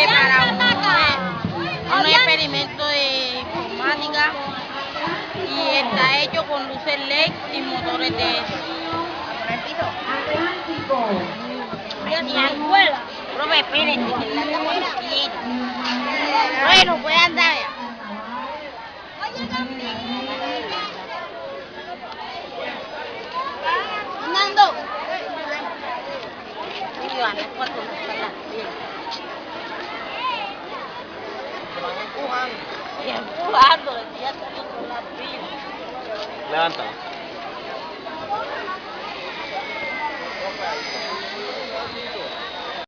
para un experimento de informática y está hecho con luces LED y motores de escuela. Profe, espérense, que la estamos diciendo. Bueno, puede andar ya. Andando. Empujando, decía, con la pila. Levanta.